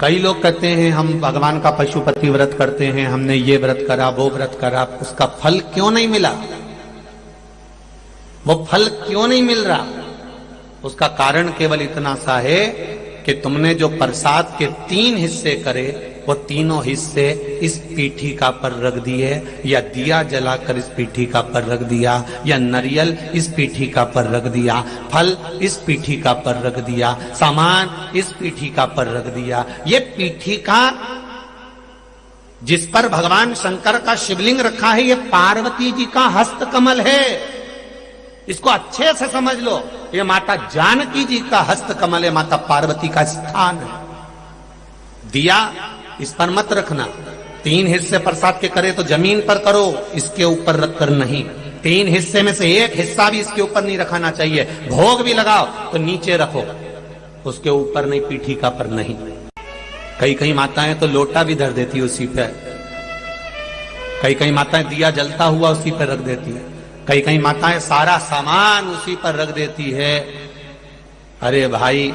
कई लोग कहते हैं हम भगवान का पशुपति व्रत करते हैं, हमने ये व्रत करा वो व्रत करा, उसका फल क्यों नहीं मिला? वो फल क्यों नहीं मिल रहा? उसका कारण केवल इतना सा है कि तुमने जो प्रसाद के 3 हिस्से करे वो तीनों हिस्से इस पीठिका पर रख दिए, या दिया जलाकर इस पीठिका पर रख दिया, या नारियल इस पीठिका पर रख दिया, फल इस पीठिका पर रख दिया, सामान इस पीठिका पर रख दिया। ये पीठिका जिस पर भगवान शंकर का शिवलिंग रखा है, ये पार्वती जी का हस्तकमल है। इसको अच्छे से समझ लो, ये माता जानकी जी का हस्तकमल है, माता पार्वती का स्थान है। दिया इस पर मत रखना। 3 हिस्से प्रसाद के करे तो जमीन पर करो, इसके ऊपर रखकर नहीं। 3 हिस्से में से 1 हिस्सा भी इसके ऊपर नहीं रखाना चाहिए। भोग भी लगाओ तो नीचे रखो, उसके ऊपर नहीं, पीठिका पर नहीं। कई माताएं तो लोटा भी धर देती है उसी पे। कई माताएं दिया जलता हुआ उसी पर रख देती है। कई माताएं सारा सामान उसी पर रख देती है। अरे भाई,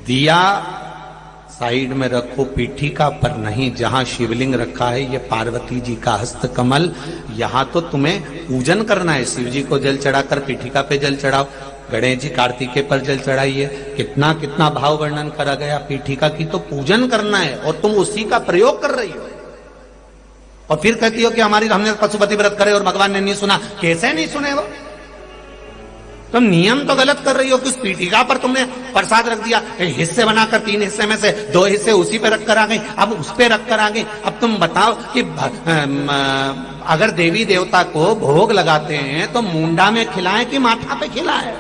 दिया साइड में रखो, पीठिका पर नहीं। जहां शिवलिंग रखा है ये पार्वती जी का हस्तकमल, यहां तो तुम्हें पूजन करना है। शिव जी को जल चढ़ाकर पीठिका पे जल चढ़ाओ, गणेश जी कार्तिकेय पर जल चढ़ाइए। कितना कितना भाव वर्णन करा गया। पीठिका की तो पूजन करना है और तुम उसी का प्रयोग कर रही हो। और फिर कहती हो कि हमने पशुपति व्रत करे और भगवान ने नहीं सुना। कैसे नहीं सुने? वो तुम नियम तो गलत कर रही हो कि उस पीठिका पर तुमने प्रसाद रख दिया, हिस्से बनाकर 3 हिस्से में से 2 हिस्से उसी पे रखकर आ गई, अब उस पे रखकर आ गई। अब तुम बताओ कि अगर देवी देवता को भोग लगाते हैं तो मुंडा में खिलाएं कि माथा पे खिलाएं?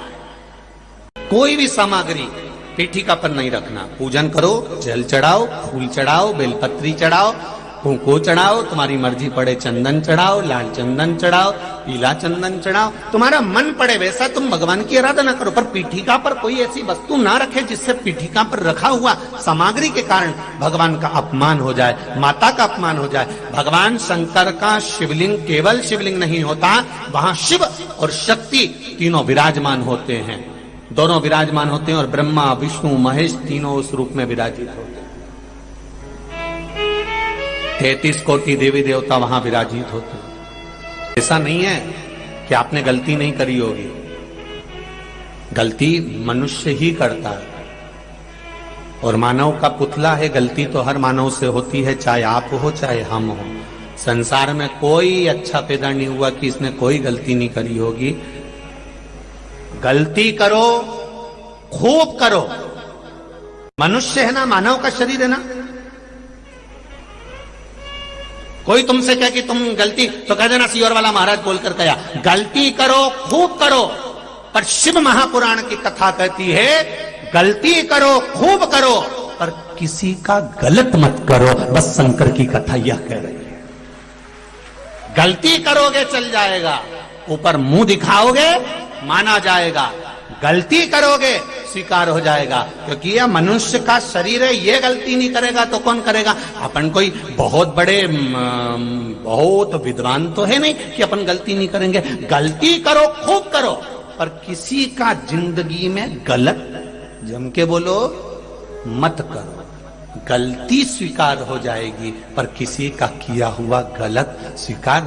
कोई भी सामग्री पीठिका पर नहीं रखना। पूजन करो, जल चढ़ाओ, फूल चढ़ाओ, बेलपत्री चढ़ाओ, कुंकू चढ़ाओ, तुम्हारी मर्जी पड़े चंदन चढ़ाओ, लाल चंदन चढ़ाओ, पीला चंदन चढ़ाओ, तुम्हारा मन पड़े वैसा तुम भगवान की आराधना करो। पर पीठिका पर कोई ऐसी वस्तु ना रखे जिससे पीठिका पर रखा हुआ सामग्री के कारण भगवान का अपमान हो जाए, माता का अपमान हो जाए। भगवान शंकर का शिवलिंग केवल शिवलिंग नहीं होता, वहां शिव और शक्ति तीनों विराजमान होते हैं। दोनों विराजमान होते हैं और ब्रह्मा विष्णु महेश तीनों उस रूप में विराजित होते हैं। 33 कोटि देवी देवता वहां विराजित होते हैं। ऐसा नहीं है कि आपने गलती नहीं करी होगी। गलती मनुष्य ही करता है और मानव का पुतला है। गलती तो हर मानव से होती है, चाहे आप हो चाहे हम हो। संसार में कोई अच्छा पैदा नहीं हुआ कि इसने कोई गलती नहीं करी होगी। गलती करो, खूब करो। मनुष्य है ना, मानव का शरीर है ना। कोई तुमसे कहे कि तुम गलती, तो कह देना सीवर वाला महाराज बोलकर कहा, गलती करो, खूब करो। पर शिव महापुराण की कथा कहती है गलती करो, खूब करो, पर किसी का गलत मत करो। बस शंकर की कथा यह कह रही है। गलती करोगे चल जाएगा, ऊपर मुंह दिखाओगे माना जाएगा, गलती करोगे स्वीकार हो जाएगा। क्योंकि यह मनुष्य का शरीर है, ये गलती नहीं करेगा तो कौन करेगा? अपन कोई बहुत बड़े बहुत विद्वान तो है नहीं कि अपन गलती नहीं करेंगे। गलती करो, खूब करो, पर किसी का जिंदगी में गलत, जम के बोलो, मत करो। गलती स्वीकार हो जाएगी पर किसी का किया हुआ गलत स्वीकार